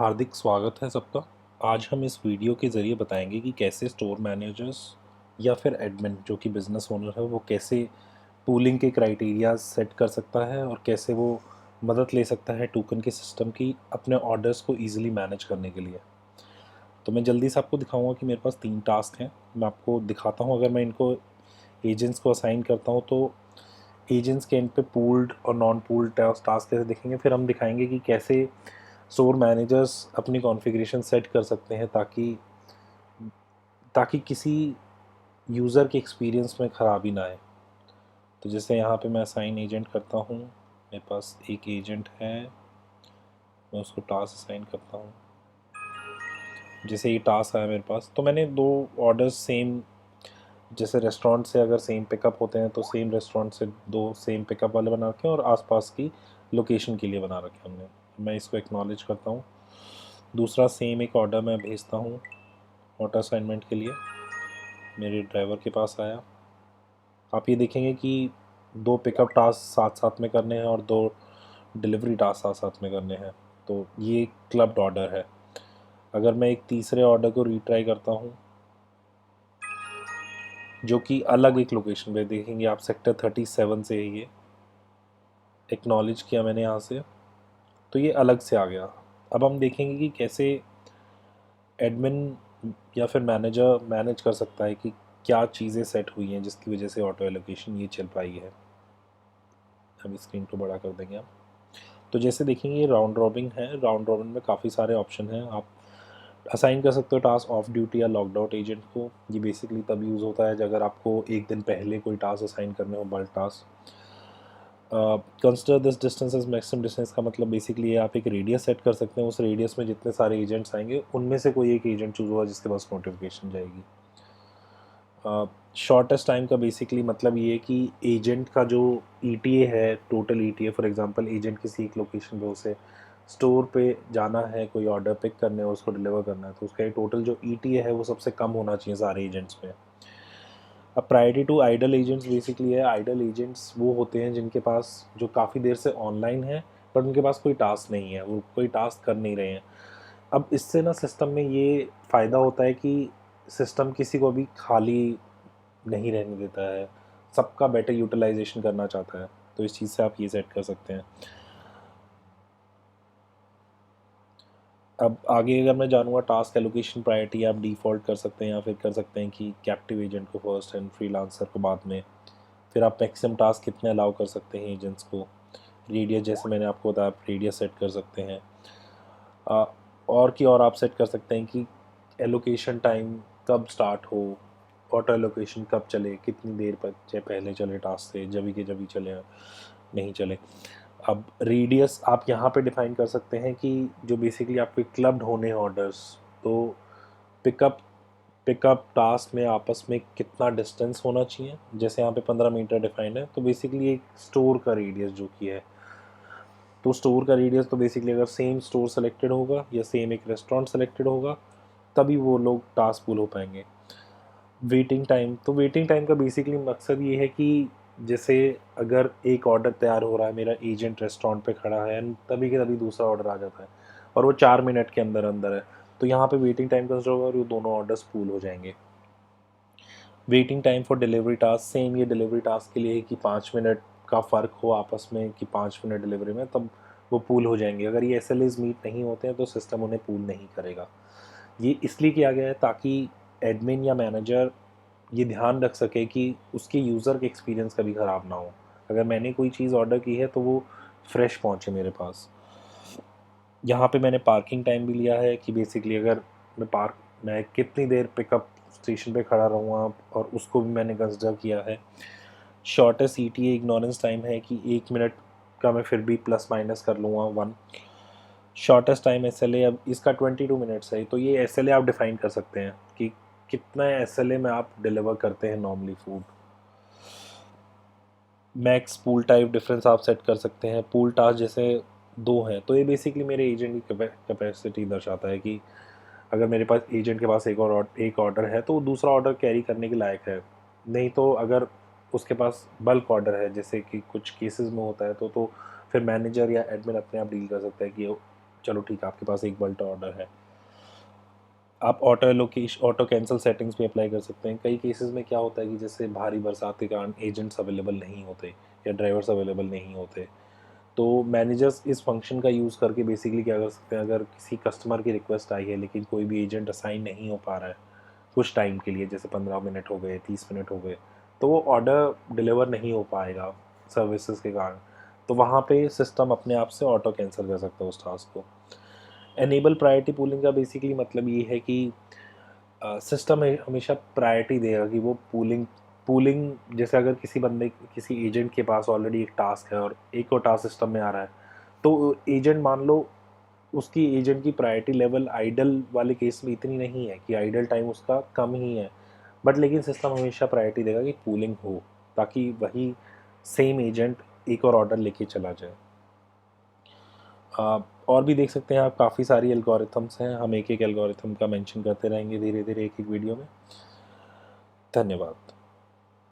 हार्दिक स्वागत है सबका। आज हम इस वीडियो के ज़रिए बताएंगे कि कैसे स्टोर मैनेजर्स या फिर एडमिन जो कि बिज़नेस ओनर है वो कैसे पूलिंग के क्राइटेरिया सेट कर सकता है और कैसे वो मदद ले सकता है टोकन के सिस्टम की अपने ऑर्डर्स को ईजिली मैनेज करने के लिए। तो मैं जल्दी से आपको दिखाऊंगा कि मेरे पास 3 टास्क हैं। मैं आपको दिखाता हूँ। अगर मैं इनको एजेंट्स को असाइन करता हूँ तो एजेंट्स के एंड पे पूल्ड और नॉन पूल्ड टास्क कैसे दिखेंगे। फिर हम दिखाएंगे कि कैसे स्टोर मैनेजर्स अपनी कॉन्फ़िगरेशन सेट कर सकते हैं ताकि ताकि किसी यूज़र के एक्सपीरियंस में ख़राबी ना आए। तो जैसे यहाँ पे मैं असाइन एजेंट करता हूँ, मेरे पास एक एजेंट है, मैं उसको टास्क असाइन करता हूँ। जैसे ये टास्क आया मेरे पास तो मैंने 2 ऑर्डर्स सेम, जैसे रेस्टोरेंट से अगर सेम पिकअप होते हैं तो सेम रेस्टोरेंट से 2 सेम पिकअप वाले बना रखे हैं और आसपास की लोकेशन के लिए बना रखे हैं हमने। मैं इसको एक्नॉलेज करता हूँ। दूसरा सेम एक ऑर्डर मैं भेजता हूँ ऑटो असाइनमेंट के लिए, मेरे ड्राइवर के पास आया। आप ये देखेंगे कि 2 पिकअप टास्क साथ साथ में करने हैं और 2 डिलीवरी टास्क साथ साथ में करने हैं, तो ये क्लब्ड ऑर्डर है। अगर मैं एक तीसरे ऑर्डर को रीट्राई करता हूँ जो कि अलग एक लोकेशन पे, देखेंगे आप सेक्टर 37 से है, ये एक्नॉलेज किया मैंने यहाँ से, तो ये अलग से आ गया। अब हम देखेंगे कि कैसे एडमिन या फिर मैनेजर मैनेज कर सकता है कि क्या चीज़ें सेट हुई हैं जिसकी वजह से ऑटो एलोकेशन ये चल पाई है। हम स्क्रीन को बड़ा कर देंगे। आप तो जैसे देखेंगे ये राउंड रॉबिन है। राउंड रॉबिन में काफ़ी सारे ऑप्शन हैं। आप असाइन कर सकते हो टास्क ऑफ ड्यूटी या लॉकड आउट एजेंट को। ये बेसिकली तब यूज़ होता है अगर आपको एक दिन पहले कोई टास्क असाइन करने हो, bulk task. Consider this distance as maximum distance का मतलब बेसिकली ये आप एक रेडियस सेट कर सकते हैं। उस रेडियस में जितने सारे एजेंट्स आएंगे उनमें से कोई एक एजेंट चूज़ होगा जिसके पास नोटिफिकेशन जाएगी। शॉर्टेस्ट टाइम का बेसिकली मतलब ये है कि एजेंट का जो ईटीए है, total ETA, for example agent किसी एक लोकेशन पे उसे स्टोर पे जाना है, कोई ऑर्डर पिक करने और उसको डिलीवर करना है, तो उसका टोटल जो ईटीए है वो सबसे कम होना चाहिए सारे एजेंट्स में। अब priority to idle agents basically है, आइडल एजेंट्स वो होते हैं जिनके पास जो काफ़ी देर से ऑनलाइन है बट उनके पास कोई टास्क नहीं है, वो कोई टास्क कर नहीं रहे हैं। अब इससे ना सिस्टम में ये फ़ायदा होता है कि सिस्टम किसी को भी खाली नहीं रहने देता है, सबका बेटर यूटिलाइजेशन करना चाहता है। तो इस चीज़ से आप ये सेट कर सकते हैं। अब आगे अगर मैं जानूँगा टास्क एलोकेशन प्रायोरिटी आप डिफ़ॉल्ट कर सकते हैं या फिर कर सकते हैं कि कैप्टिव एजेंट को फर्स्ट एंड फ्रीलांसर को बाद में। फिर आप मैक्सिमम टास्क कितने अलाउ कर सकते हैं एजेंट्स को। रेडियस जैसे मैंने आपको बताया, आप रेडियस सेट कर सकते हैं। आ, और की और आप सेट कर सकते हैं कि एलोकेशन टाइम कब स्टार्ट हो, ऑटो एलोकेशन कब चले, कितनी देर पर पहले चले टास्क से, जभी के जभी चले, नहीं चले। अब रेडियस आप यहाँ पे डिफाइन कर सकते हैं कि जो बेसिकली आपके क्लब्ड होने हैं ऑर्डर्स, तो पिकअप पिकअप टास्क में आपस में कितना डिस्टेंस होना चाहिए। जैसे यहाँ पे 15 मीटर डिफाइंड है, तो बेसिकली एक स्टोर का रेडियस जो कि है, तो स्टोर का रेडियस तो बेसिकली अगर सेम स्टोर सेलेक्टेड होगा या सेम एक रेस्टोरेंट सेलेक्टेड होगा तभी वो लोग टास्क पुल हो पाएंगे। वेटिंग टाइम, तो वेटिंग टाइम का बेसिकली मकसद ये है कि जैसे अगर एक ऑर्डर तैयार हो रहा है, मेरा एजेंट रेस्टोरेंट पे खड़ा है एंड तभी के तभी दूसरा ऑर्डर आ जाता है और वो 4 मिनट के अंदर अंदर है, तो यहाँ पे वेटिंग टाइम कंसिडर होगा और वो दोनों ऑर्डर्स पूल हो जाएंगे। Waiting time for delivery task, same ये डिलीवरी टास्क के लिए है कि 5 मिनट का फ़र्क हो आपस में कि 5 मिनट डिलीवरी में, तब वो पूल हो जाएंगे। अगर ये SLAs मीट नहीं होते हैं तो सिस्टम उन्हें पूल नहीं करेगा। ये इसलिए किया गया है ताकि एडमिन या मैनेजर ये ध्यान रख सके कि उसके यूज़र के एक्सपीरियंस कभी ख़राब ना हो। अगर मैंने कोई चीज़ ऑर्डर की है तो वो फ्रेश पहुँचे मेरे पास। यहाँ पे मैंने पार्किंग टाइम भी लिया है कि बेसिकली अगर मैं कितनी देर पिकअप स्टेशन पे खड़ा रहूँगा और उसको भी मैंने कंसिडर किया है। शॉर्टेस्ट ETA इग्नोरेंस टाइम है कि 1 मिनट का मैं फिर भी प्लस माइनस कर लूँगा 1। शॉर्टेस्ट टाइम SLA अब इसका 22 मिनट्स है, तो ये SLA आप डिफ़ाइन कर सकते हैं कि कितना SLA में आप डिलीवर करते हैं normally food. Max pool type difference आप सेट कर सकते हैं। पूल टास्क जैसे 2 हैं तो ये बेसिकली मेरे एजेंट की कैपेसिटी दर्शाता है कि अगर मेरे पास एजेंट के पास एक ऑर्डर है तो वो दूसरा ऑर्डर कैरी करने के लायक है। नहीं तो अगर उसके पास बल्क ऑर्डर है, जैसे कि कुछ केसेस में होता है, तो फिर मैनेजर या एडमिन अपने आप डील कर सकता है कि चलो ठीक है, आपके पास एक बल्ट ऑर्डर है, आप ऑटो कैंसिल सेटिंग्स भी अप्लाई कर सकते हैं। कई केसेस में क्या होता है कि जैसे भारी बरसात के कारण एजेंट्स अवेलेबल नहीं होते या ड्राइवर्स अवेलेबल नहीं होते, तो मैनेजर्स इस फंक्शन का यूज़ करके बेसिकली क्या कर सकते हैं, अगर किसी कस्टमर की रिक्वेस्ट आई है लेकिन कोई भी एजेंट असाइन नहीं हो पा रहा है कुछ टाइम के लिए, जैसे 15 मिनट हो गए, 30 मिनट हो गए, तो वो ऑर्डर डिलीवर नहीं हो पाएगा सर्विसेज के कारण, तो वहाँ पे सिस्टम अपने आप से ऑटो कैंसिल कर सकता है उस टास्क को। एनेबल प्रायोरिटी पूलिंग का बेसिकली मतलब ये है कि सिस्टम हमेशा प्रायोरिटी देगा कि वो पूलिंग पूलिंग जैसे अगर किसी एजेंट के पास ऑलरेडी एक टास्क है और एक और टास्क सिस्टम में आ रहा है, तो एजेंट मान लो उसकी एजेंट की प्रायोरिटी लेवल आइडल वाले केस में इतनी नहीं है कि आइडल टाइम उसका कम ही है, बट लेकिन सिस्टम हमेशा प्रायोरिटी देगा कि पूलिंग हो, ताकि वही सेम एजेंट एक और ऑर्डर लेके चला जाए। आप और भी देख सकते हैं, आप काफ़ी सारी एल्गोरिथम्स हैं, हम एक एक एल्गोरिथम का मेंशन करते रहेंगे धीरे धीरे एक एक वीडियो में। धन्यवाद।